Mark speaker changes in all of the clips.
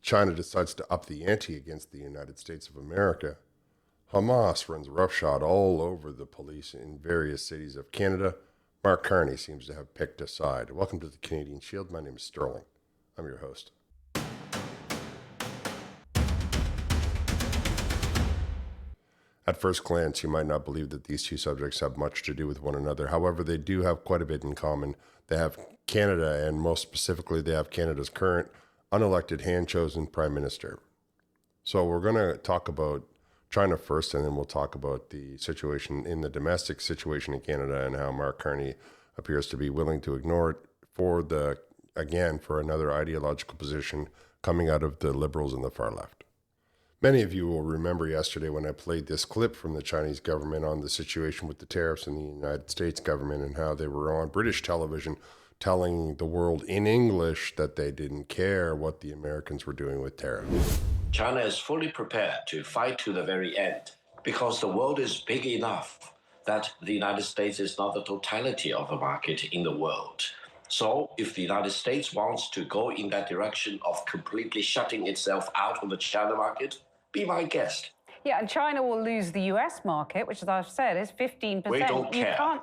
Speaker 1: China decides to up the ante against the United States of America. Hamas runs roughshod all over the police in various cities of Canada. Mark Carney seems to have picked a side. Welcome to the Canadian Shield. My name is Sterling. I'm your host. At first glance, you might not believe that these two subjects have much to do with one another. However, they do have quite a bit in common. They have Canada, and most specifically, they have Canada's current unelected hand-chosen prime minister. So we're going to talk about China first, and then we'll talk about the situation in the domestic situation in Canada and how Mark Carney appears to be willing to ignore it for another ideological position coming out of the liberals and the far left. Many of you will remember yesterday when I played this clip from the Chinese government on the situation with the tariffs in the United States government and how they were on British television telling the world in English that they didn't care what the Americans were doing with tariffs.
Speaker 2: China is fully prepared to fight to the very end because the world is big enough that the United States is not the totality of the market in the world. So if the United States wants to go in that direction of completely shutting itself out of the China market, be my guest.
Speaker 3: Yeah, and China will lose the US market, which, as I've said, is 15%.
Speaker 2: We don't care.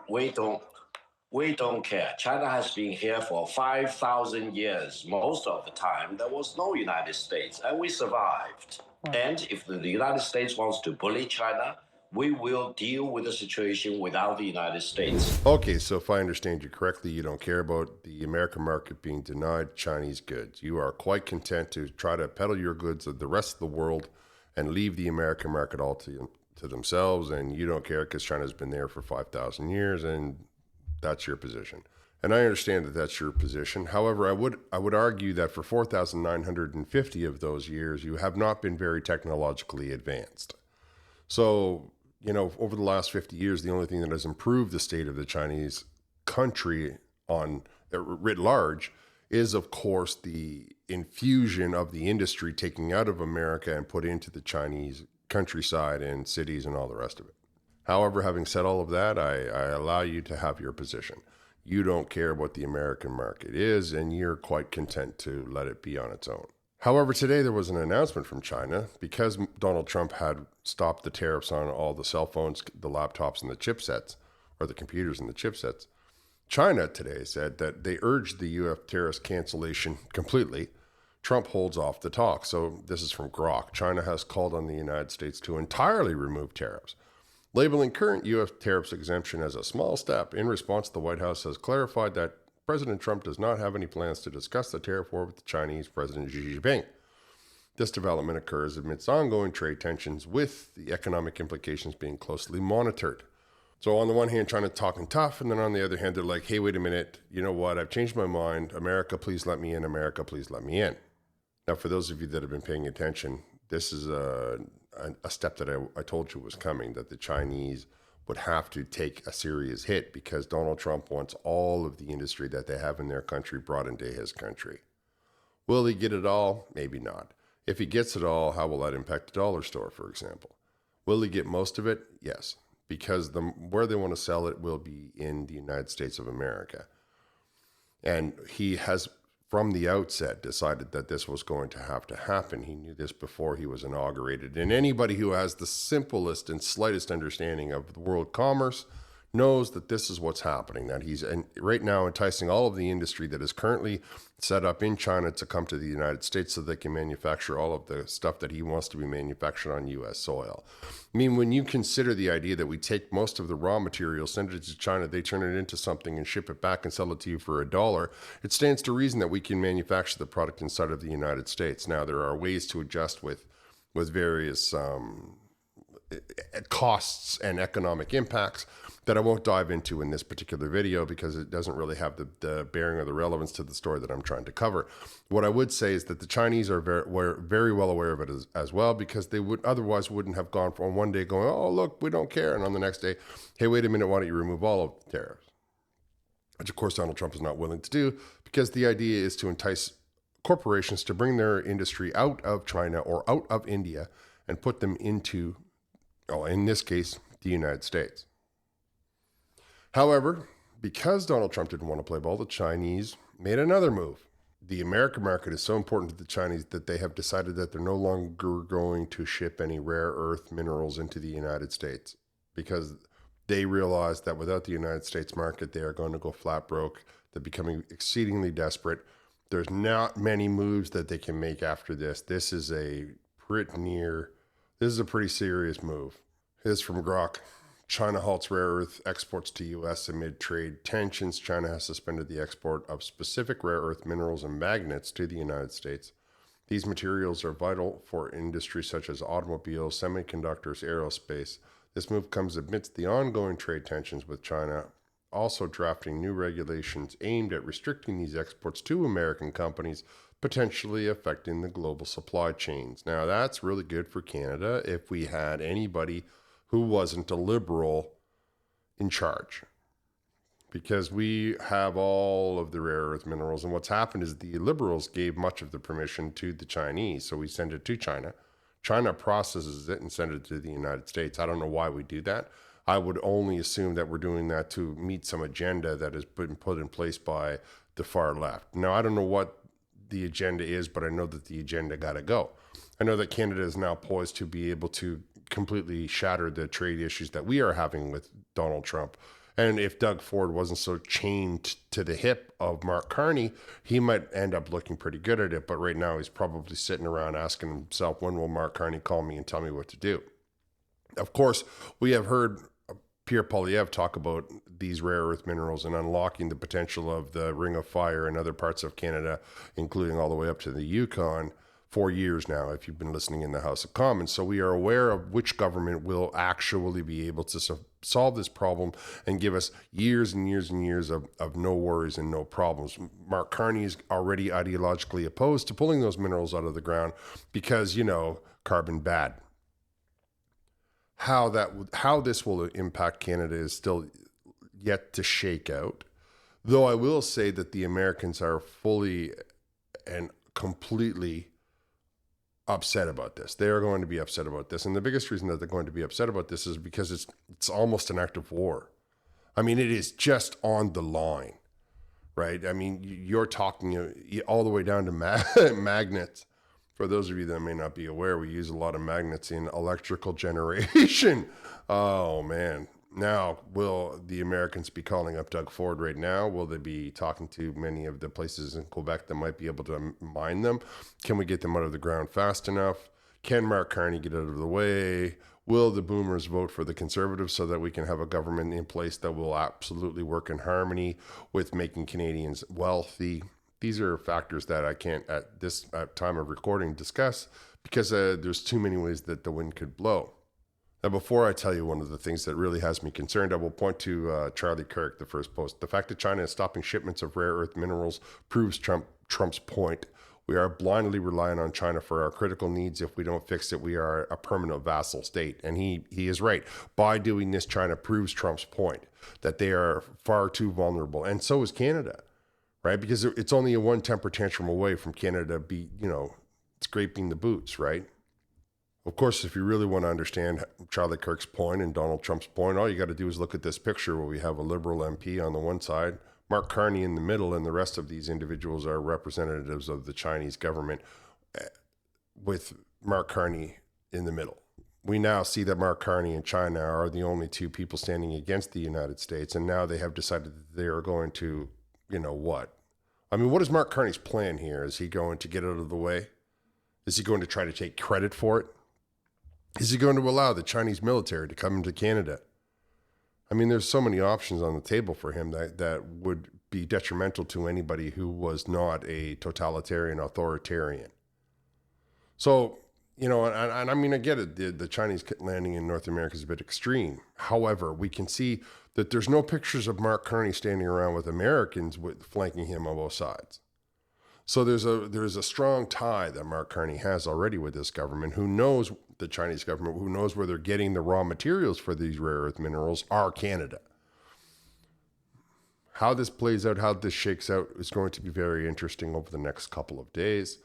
Speaker 2: We don't care. China has been here for 5,000 years. Most of the time, there was no United States, and we survived. Right. And if the United States wants to bully China, we will deal with the situation without the United States.
Speaker 1: Okay, so if I understand you correctly, you don't care about the American market being denied Chinese goods. You are quite content to try to peddle your goods to the rest of the world and leave the American market all to themselves, and you don't care because China's been there for 5,000 years, and that's your position. And I understand that that's your position. However, I would argue that for 4,950 of those years, you have not been very technologically advanced. So, over the last 50 years, the only thing that has improved the state of the Chinese country on writ large is, of course, the infusion of the industry taking out of America and put into the Chinese countryside and cities and all the rest of it. However, having said all of that, I allow you to have your position. You don't care what the American market is, and you're quite content to let it be on its own. However, today there was an announcement from China because Donald Trump had stopped the tariffs on all the cell phones, the laptops, and the chipsets, or the computers and the chipsets. China today said that they urged the U.S. tariffs cancellation completely. Trump holds off the talk. So this is from Grok. China has called on the United States to entirely remove tariffs, labeling current U.S. tariffs exemption as a small step. In response, the White House has clarified that President Trump does not have any plans to discuss the tariff war with the Chinese President Xi Jinping. This development occurs amidst ongoing trade tensions, with the economic implications being closely monitored. So on the one hand, China talking tough, and then on the other hand, they're like, hey, wait a minute, you know what? I've changed my mind. America, please let me in. America, please let me in. Now, for those of you that have been paying attention, this is a step that I told you was coming, that the Chinese would have to take a serious hit because Donald Trump wants all of the industry that they have in their country brought into his country. Will he get it all? Maybe not. If he gets it all, how will that impact the dollar store, for example? Will he get most of it? Yes, because where they want to sell it will be in the United States of America. And he has, from the outset, decided that this was going to have to happen. He knew this before he was inaugurated. And anybody who has the simplest and slightest understanding of the world commerce knows that this is what's happening, that he's right now enticing all of the industry that is currently set up in China to come to the United States so they can manufacture all of the stuff that he wants to be manufactured on U.S. soil. I mean, when you consider the idea that we take most of the raw material, send it to China, they turn it into something and ship it back and sell it to you for $1, it stands to reason that we can manufacture the product inside of the United States. Now, there are ways to adjust with various costs and economic impacts that I won't dive into in this particular video because it doesn't really have the bearing or the relevance to the story that I'm trying to cover. What I would say is that the Chinese are very well aware of it as well, because they wouldn't have gone from one day going, oh, look, we don't care. And on the next day, hey, wait a minute, why don't you remove all of the tariffs? Which, of course, Donald Trump is not willing to do, because the idea is to entice corporations to bring their industry out of China or out of India and put them into, in this case, the United States. However, because Donald Trump didn't want to play ball, the Chinese made another move. the American market is so important to the Chinese that they have decided that they're no longer going to ship any rare earth minerals into the United States because they realize that without the United States market, they are going to go flat broke. They're becoming exceedingly desperate. There's not many moves that they can make after this. This is a pretty serious move. Here's from Grok. China halts rare earth exports to U.S. amid trade tensions. China has suspended the export of specific rare earth minerals and magnets to the United States. These materials are vital for industries such as automobiles, semiconductors, aerospace. This move comes amidst the ongoing trade tensions with China, also drafting new regulations aimed at restricting these exports to American companies, potentially affecting the global supply chains. Now, that's really good for Canada if we had anybody who wasn't a liberal in charge, because we have all of the rare earth minerals. And what's happened is the liberals gave much of the permission to the Chinese. So we send it to China. China processes it and sends it to the United States. I don't know why we do that. I would only assume that we're doing that to meet some agenda that has been put in place by the far left. Now, I don't know what the agenda is, but I know that the agenda got to go. I know that Canada is now poised to be able to completely shatter the trade issues that we are having with Donald Trump. And if Doug Ford wasn't so chained to the hip of Mark Carney, he might end up looking pretty good at it. But right now, he's probably sitting around asking himself, when will Mark Carney call me and tell me what to do? Of course, we have heard Pierre Poilievre talk about these rare earth minerals and unlocking the potential of the Ring of Fire in other parts of Canada, including all the way up to the Yukon, for years now, if you've been listening in the House of Commons. So we are aware of which government will actually be able to solve this problem and give us years and years and years of no worries and no problems. Mark Carney is already ideologically opposed to pulling those minerals out of the ground because, carbon bad. How this will impact Canada is still yet to shake out. Though I will say that the Americans are fully and completely upset about this. They are going to be upset about this. And the biggest reason that they're going to be upset about this is because it's almost an act of war. I mean, it is just on the line, right? I mean, you're talking all the way down to magnets. For those of you that may not be aware, we use a lot of magnets in electrical generation. Oh, man. Now, will the Americans be calling up Doug Ford right now? Will they be talking to many of the places in Quebec that might be able to mine them? Can we get them out of the ground fast enough? Can Mark Carney get out of the way? Will the boomers vote for the Conservatives so that we can have a government in place that will absolutely work in harmony with making Canadians wealthy? These are factors that I can't, at this time of recording, discuss because there's too many ways that the wind could blow. Now, before I tell you one of the things that really has me concerned, I will point to Charlie Kirk, the first post. The fact that China is stopping shipments of rare earth minerals proves Trump's point. We are blindly relying on China for our critical needs. If we don't fix it, we are a permanent vassal state. And he is right. By doing this, China proves Trump's point that they are far too vulnerable. And so is Canada, right? Because it's only a one temper tantrum away from Canada be, scraping the boots, right? Of course, if you really want to understand Charlie Kirk's point and Donald Trump's point, all you got to do is look at this picture where we have a Liberal MP on the one side, Mark Carney in the middle, and the rest of these individuals are representatives of the Chinese government with Mark Carney in the middle. We now see that Mark Carney and China are the only two people standing against the United States, and now they have decided that they are going to, what? I mean, what is Mark Carney's plan here? Is he going to get out of the way? Is he going to try to take credit for it? Is he going to allow the Chinese military to come into Canada? I mean, there's so many options on the table for him that would be detrimental to anybody who was not a totalitarian authoritarian. So, and I mean, I get it. The Chinese landing in North America is a bit extreme. However, we can see that there's no pictures of Mark Carney standing around with Americans flanking him on both sides. So there's a strong tie that Mark Carney has already with this government, who knows the Chinese government, who knows where they're getting the raw materials for these rare earth minerals, are Canada. How this plays out, how this shakes out, is going to be very interesting over the next couple of days.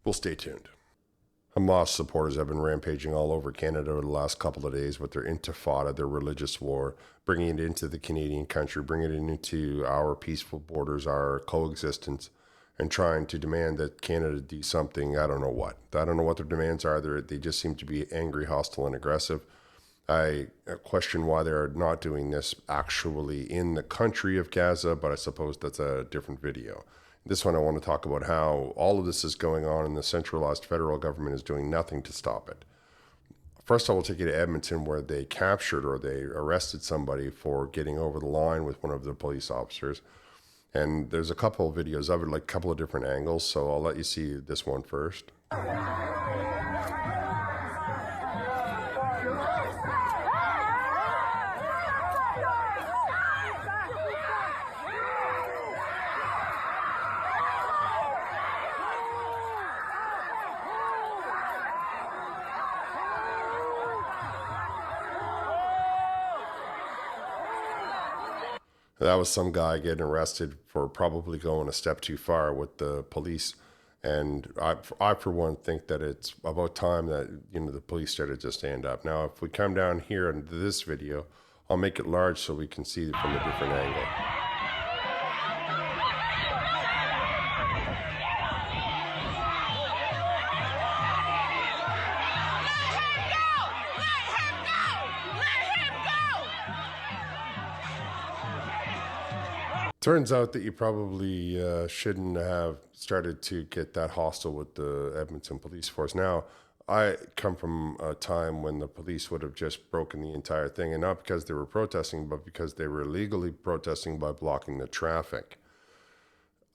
Speaker 1: We'll stay tuned. Hamas supporters have been rampaging all over Canada over the last couple of days with their intifada, their religious war, bringing it into the Canadian country, bringing it into our peaceful borders, our coexistence. and trying to demand that Canada do something. I don't know what. I don't know what their demands are. They just seem to be angry, hostile, and aggressive. I question why they're not doing this actually in the country of Gaza, but I suppose that's a different video. This one, I want to talk about how all of this is going on and the centralized federal government is doing nothing to stop it. First, I will take you to Edmonton, where they captured or they arrested somebody for getting over the line with one of the police officers. And there's a couple of videos of it, like a couple of different angles. So I'll let you see this one first. That was some guy getting arrested for probably going a step too far with the police. And I for one, think that it's about time that, the police started to stand up. Now, if we come down here into this video, I'll make it large so we can see it from a different angle. Turns out that you probably shouldn't have started to get that hostile with the Edmonton police force. Now, I come from a time when the police would have just broken the entire thing, and not because they were protesting, but because they were illegally protesting by blocking the traffic.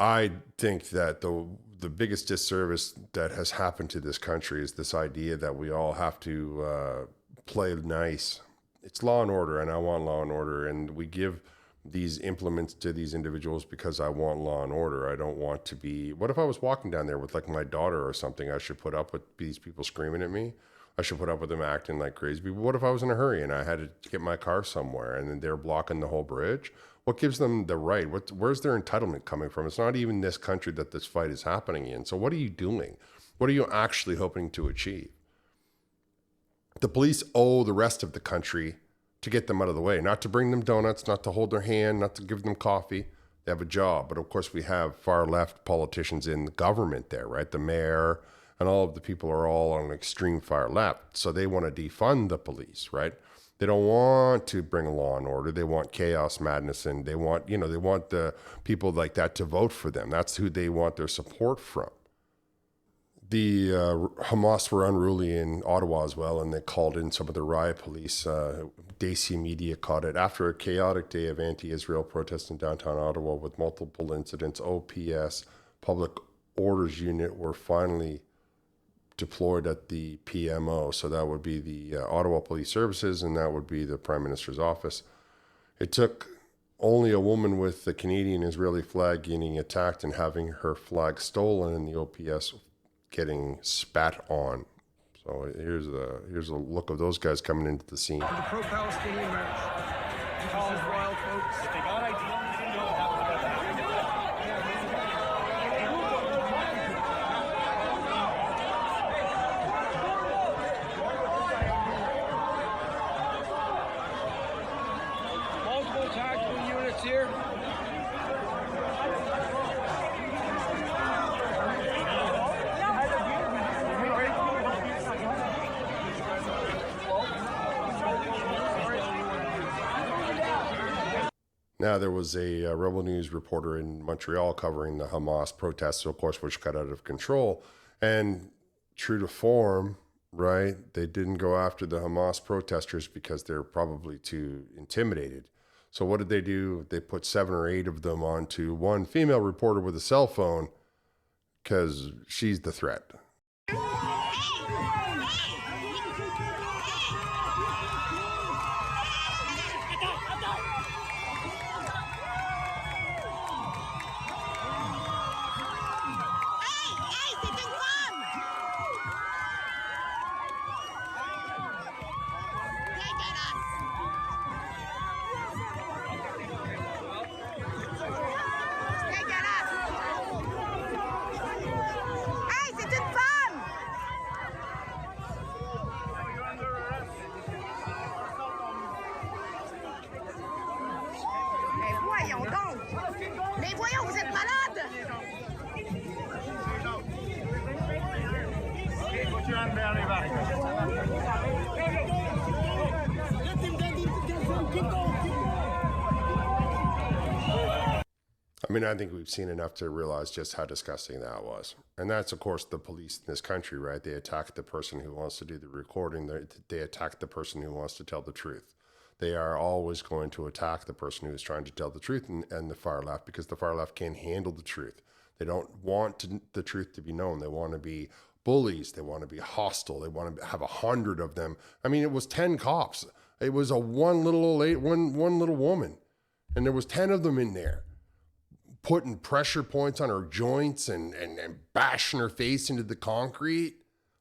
Speaker 1: I think that the biggest disservice that has happened to this country is this idea that we all have to play nice. It's law and order, and I want law and order, and we give these implements to these individuals because I want law and order. I don't want to be... What if I was walking down there with like my daughter or something? I should put up with these people screaming at me. I should put up with them acting like crazy people. What if I was in a hurry and I had to get my car somewhere and then they're blocking the whole bridge? What gives them the right? Where's their entitlement coming from? It's not even this country that this fight is happening in. So what are you doing? What are you actually hoping to achieve? The police owe the rest of the country to get them out of the way, not to bring them donuts, not to hold their hand, not to give them coffee. They have a job. But of course, we have far left politicians in the government there, right? The mayor and all of the people are all on extreme far left. So they want to defund the police, right? They don't want to bring law and order. They want chaos, madness, and they want the people like that to vote for them. That's who they want their support from. The Hamas were unruly in Ottawa as well, and they called in some of the riot police. Daisy Media caught it. After a chaotic day of anti-Israel protests in downtown Ottawa with multiple incidents, OPS, Public Orders Unit, were finally deployed at the PMO. So that would be the Ottawa Police Services, and that would be the Prime Minister's office. It took only a woman with the Canadian-Israeli flag getting attacked and having her flag stolen, and the OPS getting spat on. So here's a look of those guys coming into the scene.
Speaker 4: The pro-Palestinian march. This is wild, folks. If they got ideas, multiple tactical units here.
Speaker 1: Now, there was a Rebel News reporter in Montreal covering the Hamas protests, of course, which got out of control. And true to form, right, they didn't go after the Hamas protesters because they're probably too intimidated. So what did they do? They put 7 or 8 of them onto one female reporter with a cell phone because she's the threat.
Speaker 4: your hand behind your back.
Speaker 1: I mean, I think we've seen enough to realize just how disgusting that was. And that's, of course, the police in this country, right? They attack the person who wants to do the recording. They attack the person who wants to tell the truth. They are always going to attack the person who is trying to tell the truth and the far left, because the far left can't handle the truth. They don't want the truth to be known. They want to be bullies. They want to be hostile. They want to have 100 of them. I mean, it was 10 cops. It was one little woman, and there was 10 of them in there, putting pressure points on her joints and bashing her face into the concrete.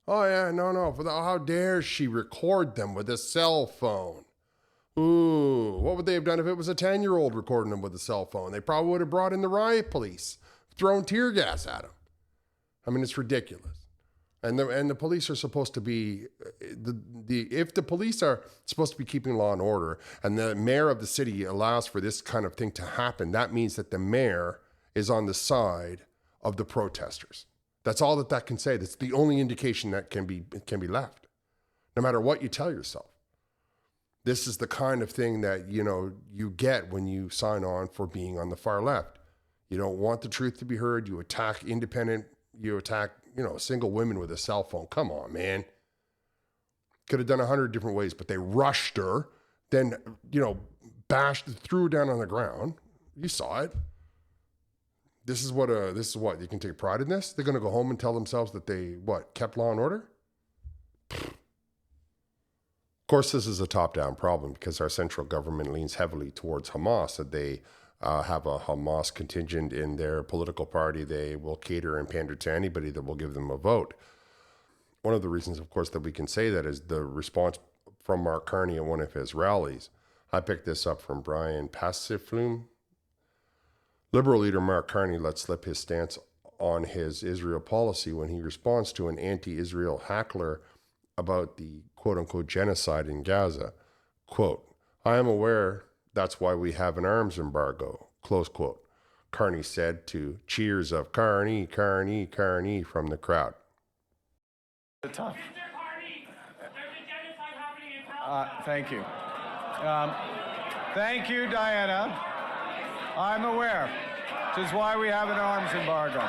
Speaker 1: Oh yeah, no. How dare she record them with a cell phone? Ooh, what would they have done if it was a 10-year-old recording them with a cell phone? They probably would have brought in the riot police, thrown tear gas at them. I mean, it's ridiculous. And the police are supposed to be, if the police are supposed to be keeping law and order, and the mayor of the city allows for this kind of thing to happen, that means that the mayor is on the side of the protesters. That's all that can say. That's the only indication that can be left, no matter what you tell yourself. This is the kind of thing that, you get when you sign on for being on the far left. You don't want the truth to be heard. You attack independent, single women with a cell phone. Come on, man. Could have done 100 different ways, but they rushed her, then, threw her down on the ground. You saw it. This is what you can take pride in this? They're going to go home and tell themselves that they, kept law and order? Of course, this is a top-down problem because our central government leans heavily towards Hamas, that they have a Hamas contingent in their political party. They will cater and pander to anybody that will give them a vote. One of the reasons, of course, that we can say that is the response from Mark Carney at one of his rallies. I picked this up from Brian Passiflum. Liberal leader Mark Carney let slip his stance on his Israel policy when he responds to an anti-Israel heckler about the quote-unquote genocide in Gaza. Quote, "I am aware that's why we have an arms embargo," close quote. Carney said to cheers of "Carney, Carney, Carney" from the crowd.
Speaker 4: Tough. Thank you. Thank you, Diana. I'm aware. This is why we have an arms embargo.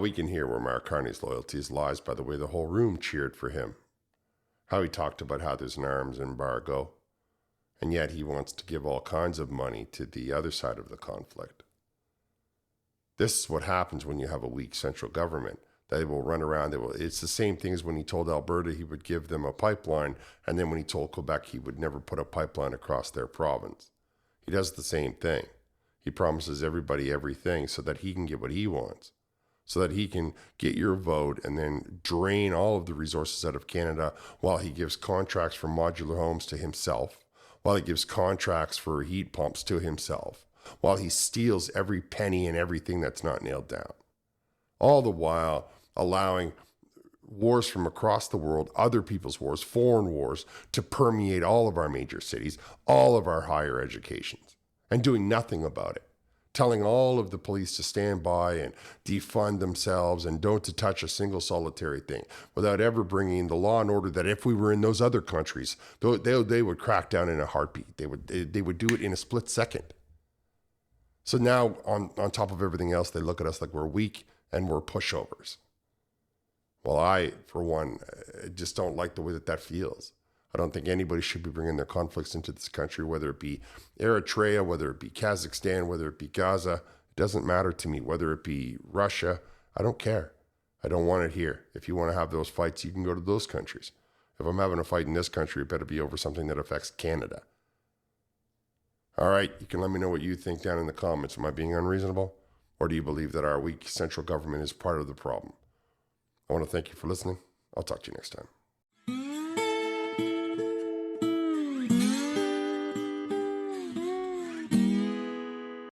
Speaker 1: We can hear where Mark Carney's loyalties lies by the way the whole room cheered for him. How he talked about how there's an arms embargo, and yet he wants to give all kinds of money to the other side of the conflict. This is what happens when you have a weak central government. They will run around. It's the same thing as when he told Alberta he would give them a pipeline, and then when he told Quebec he would never put a pipeline across their province. He does the same thing. He promises everybody everything so that he can get what he wants, so that he can get your vote and then drain all of the resources out of Canada while he gives contracts for modular homes to himself, while he gives contracts for heat pumps to himself, while he steals every penny and everything that's not nailed down. All the while allowing wars from across the world, other people's wars, foreign wars, to permeate all of our major cities, all of our higher educations, and doing nothing about it. Telling all of the police to stand by and defund themselves and don't to touch a single solitary thing, without ever bringing the law and order that if we were in those other countries, they would crack down in a heartbeat. They would do it in a split second. So now, on top of everything else, they look at us like we're weak and we're pushovers. Well, I, for one, just don't like the way that feels. I don't think anybody should be bringing their conflicts into this country, whether it be Eritrea, whether it be Kazakhstan, whether it be Gaza. It doesn't matter to me, whether it be Russia. I don't care. I don't want it here. If you want to have those fights, you can go to those countries. If I'm having a fight in this country, it better be over something that affects Canada. All right, you can let me know what you think down in the comments. Am I being unreasonable? Or do you believe that our weak central government is part of the problem? I want to thank you for listening. I'll talk to you next time.